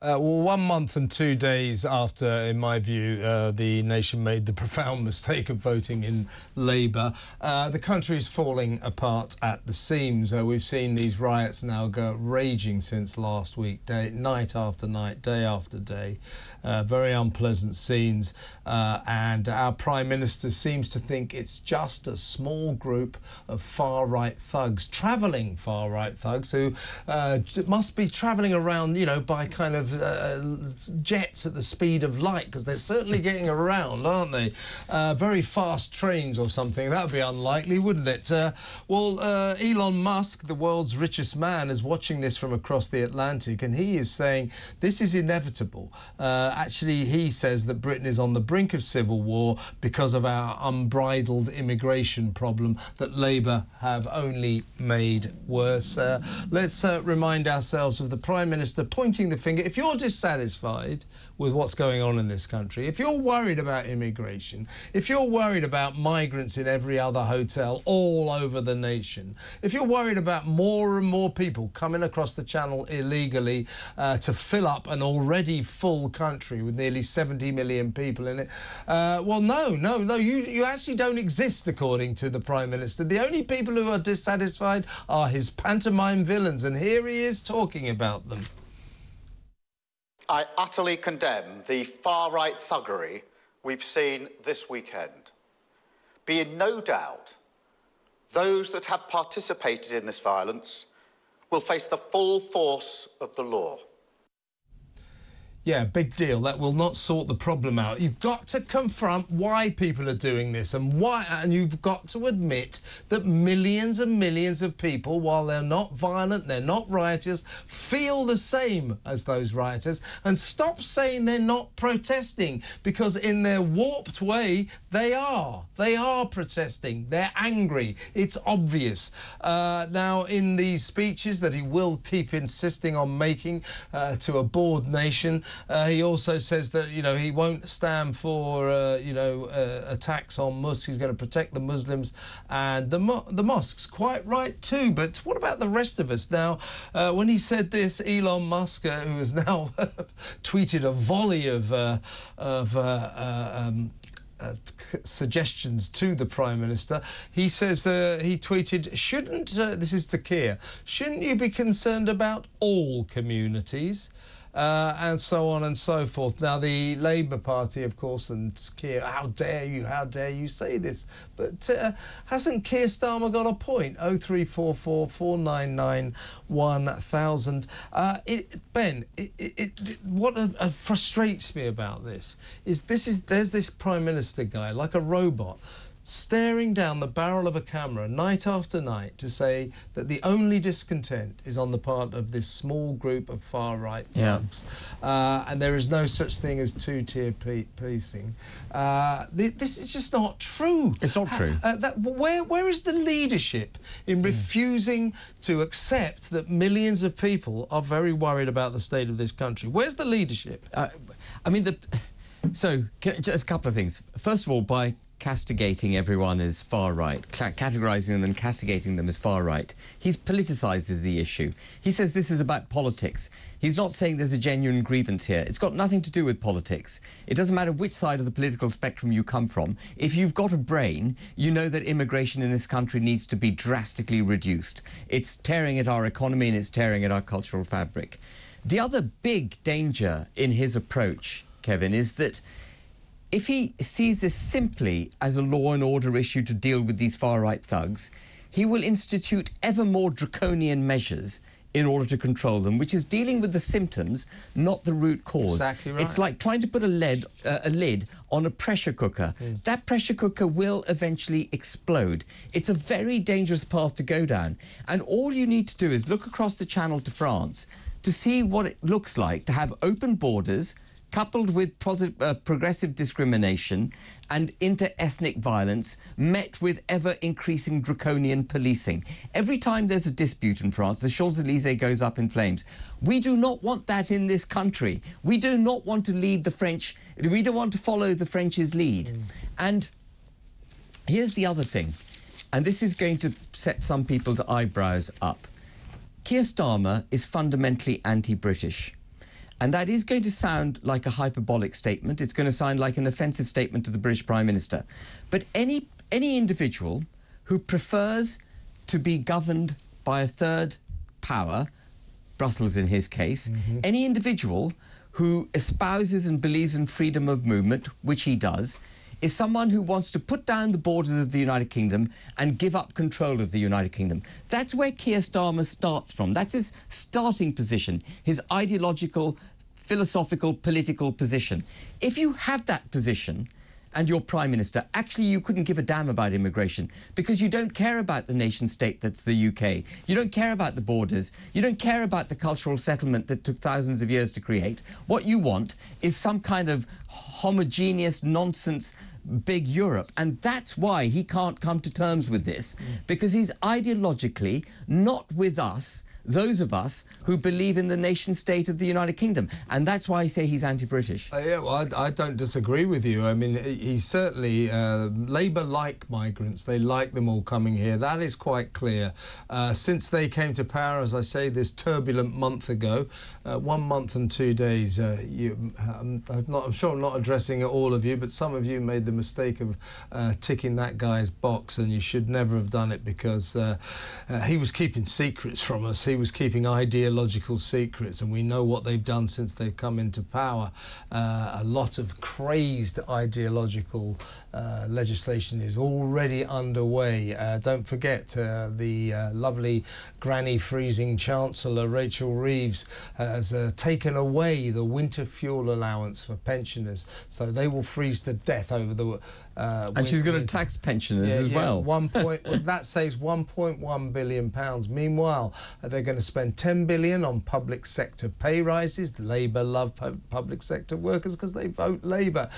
Well, 1 month and 2 days after, in my view, the nation made the profound mistake of voting in Labour, the country is falling apart at the seams. We've seen these riots now go raging since last week, night after night, day after day. Very unpleasant scenes. And our Prime Minister seems to think it's just a small group of far-right thugs, travelling far-right thugs, who must be travelling around, you know, by kind of jets at the speed of light, because they're certainly getting around, aren't they? Very fast trains or something. That would be unlikely, wouldn't it? Elon Musk, the world's richest man, is watching this from across the Atlantic, and he is saying this is inevitable. Actually, he says that Britain is on the brink of civil war because of our unbridled immigration problem that Labour have only made worse. Let's remind ourselves of the Prime Minister pointing the finger. If you're dissatisfied with what's going on in this country, if you're worried about immigration, if you're worried about migrants in every other hotel all over the nation, if you're worried about more and more people coming across the channel illegally to fill up an already full country with nearly 70 million people in it, no, you actually don't exist, according to the Prime Minister. The only people who are dissatisfied are his pantomime villains, and here he is talking about them. I utterly condemn the far-right thuggery we've seen this weekend. Be in no doubt, those that have participated in this violence will face the full force of the law. Yeah, big deal. That will not sort the problem out. You've got to confront why people are doing this and you've got to admit that millions and millions of people, while they're not violent, they're not rioters, feel the same as those rioters, and stop saying they're not protesting, because in their warped way, they are. They are protesting. They're angry. It's obvious. Now, in these speeches that he will keep insisting on making to a bored nation, he also says that, you know, he won't stand for, attacks on mosques. He's going to protect the Muslims and the mosques. Quite right, too. But what about the rest of us? Now, when he said this, Elon Musk, who has now tweeted a volley of suggestions to the Prime Minister. He says, he tweeted, this is to Keir, shouldn't you be concerned about all communities? And so on and so forth. Now, the Labour Party, of course, and Keir, how dare you say this? But hasn't Keir Starmer got a point? 0344 499 1000. Ben, what frustrates me about this is there's this Prime Minister guy, like a robot, staring down the barrel of a camera night after night to say that the only discontent is on the part of this small group of far-right thugs. And there is no such thing as two-tier policing. This is just not true. It's not true. Where is the leadership in refusing to accept that millions of people are very worried about the state of this country? Where's the leadership? Just a couple of things. First of all, by castigating everyone as far-right, categorising them and castigating them as far-right, he politicises the issue. He says this is about politics. He's not saying there's a genuine grievance here. It's got nothing to do with politics. It doesn't matter which side of the political spectrum you come from. If you've got a brain, you know that immigration in this country needs to be drastically reduced. It's tearing at our economy and it's tearing at our cultural fabric. The other big danger in his approach, Kevin, is that if he sees this simply as a law and order issue to deal with these far-right thugs, he will institute ever more draconian measures in order to control them, which is dealing with the symptoms, not the root cause. Exactly right. It's like trying to put a lid on a pressure cooker. That pressure cooker will eventually explode. It's a very dangerous path to go down. And all you need to do is look across the Channel to France to see what it looks like to have open borders, coupled with progressive discrimination and inter-ethnic violence, met with ever-increasing draconian policing. Every time there's a dispute in France, the Champs-Élysées goes up in flames. We do not want that in this country. We do not want to lead the French. We don't want to follow the French's lead. And here's the other thing, and this is going to set some people's eyebrows up. Keir Starmer is fundamentally anti-British. And that is going to sound like a hyperbolic statement. It's going to sound like an offensive statement to the British Prime Minister. But any individual who prefers to be governed by a third power, Brussels in his case, any individual who espouses and believes in freedom of movement, which he does, is someone who wants to put down the borders of the United Kingdom and give up control of the United Kingdom. That's where Keir Starmer starts from. That's his starting position, his ideological, philosophical, political position. If you have that position and you're Prime Minister, actually you couldn't give a damn about immigration because you don't care about the nation state that's the UK. You don't care about the borders. You don't care about the cultural settlement that took thousands of years to create. What you want is some kind of homogeneous nonsense big Europe. And that's why he can't come to terms with this, because he's ideologically not with us, those of us who believe in the nation state of the United Kingdom. And that's why I say he's anti-British. Yeah, well, I don't disagree with you. I mean, he's certainly... Labour like migrants. They like them all coming here. That is quite clear. Since they came to power, as I say, this turbulent month ago, 1 month and 2 days, I'm sure I'm not addressing all of you, but some of you made the mistake of ticking that guy's box, and you should never have done it, because he was keeping secrets from us. He was keeping ideological secrets, and we know what they've done since they've come into power. A lot of crazed ideological legislation is already underway. Don't forget the lovely granny freezing Chancellor Rachel Reeves has taken away the winter fuel allowance for pensioners, so they will freeze to death over the and she's going to tax pensioners as well. That saves £1.1 billion. Meanwhile, they're going to spend £10 billion on public sector pay rises. Labour love public sector workers because they vote Labour.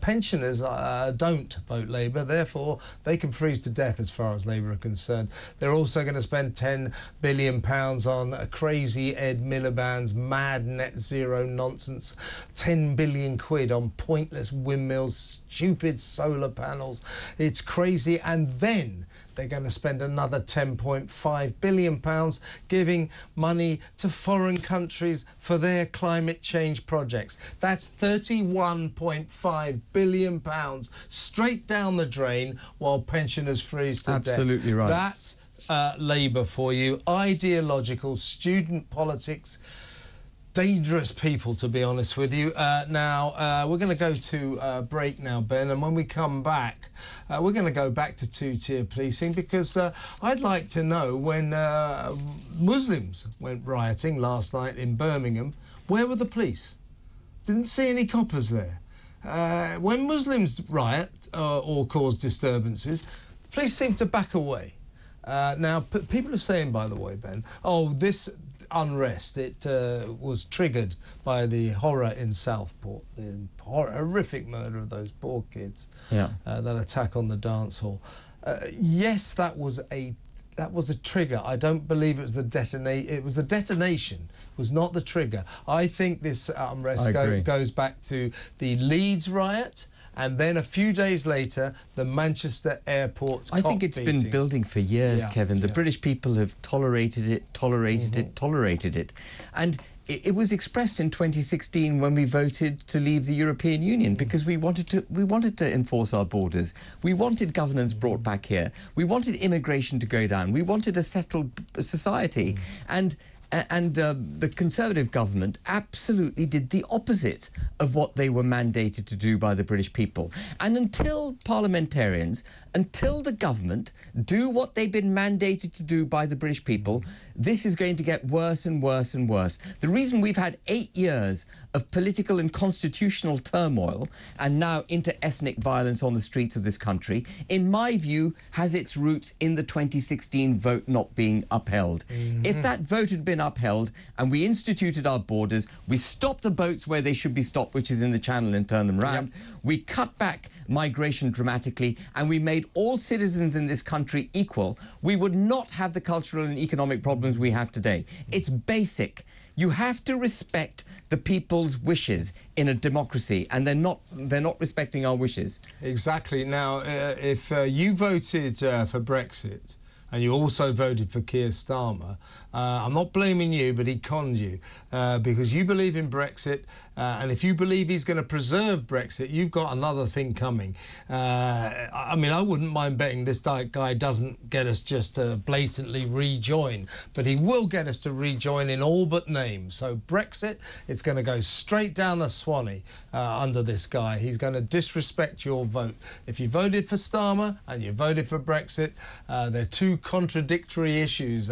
Pensioners don't vote Labour, therefore they can freeze to death as far as Labour are concerned. They're also going to spend £10 billion on crazy Ed Miliband's mad net zero nonsense, 10 billion quid on pointless windmills, stupid solar panels. It's crazy. And then they're going to spend another £10.5 billion giving money to foreign countries for their climate change projects. That's £31.5 billion straight down the drain while pensioners freeze to death. Absolutely right. That's Labour for you. Ideological, student politics. Dangerous people, to be honest with you. Now, we're going to go to break now, Ben, and when we come back, we're going to go back to two-tier policing, because I'd like to know, when Muslims went rioting last night in Birmingham, where were the police? Didn't see any coppers there. When Muslims riot or cause disturbances, the police seem to back away. Now, people are saying, by the way, Ben, oh, this unrest, it was triggered by the horror in Southport, the horrific murder of those poor kids, that attack on the dance hall. Yes, that was a trigger. I don't believe it was the it was the detonation. It was not the trigger. I think this unrest goes back to the Leeds riot, and then a few days later, the Manchester airport I think it's been building for years, Kevin. The British people have tolerated it, tolerated it. And it was expressed in 2016 when we voted to leave the European Union, because we wanted to enforce our borders. We wanted governance brought back here. We wanted immigration to go down. We wanted a settled society. And the Conservative government absolutely did the opposite of what they were mandated to do by the British people. And until parliamentarians, until the government do what they've been mandated to do by the British people, this is going to get worse and worse and worse. The reason we've had 8 years of political and constitutional turmoil and now inter-ethnic violence on the streets of this country, in my view, has its roots in the 2016 vote not being upheld. If that vote had been upheld and we instituted our borders, we stopped the boats where they should be stopped, which is in the Channel, and turned them round, we cut back migration dramatically, and we made all citizens in this country equal, we would not have the cultural and economic problems we have today. It's basic. You have to respect the people's wishes in a democracy, and they're not respecting our wishes. Exactly. Now, if you voted for Brexit, and you also voted for Keir Starmer, I'm not blaming you, but he conned you because you believe in Brexit, and if you believe he's going to preserve Brexit, you've got another thing coming. I mean, I wouldn't mind betting this guy doesn't get us just to blatantly rejoin, but he will get us to rejoin in all but name. So Brexit, it's going to go straight down the Swanee under this guy. He's going to disrespect your vote. If you voted for Starmer and you voted for Brexit, they're two contradictory issues.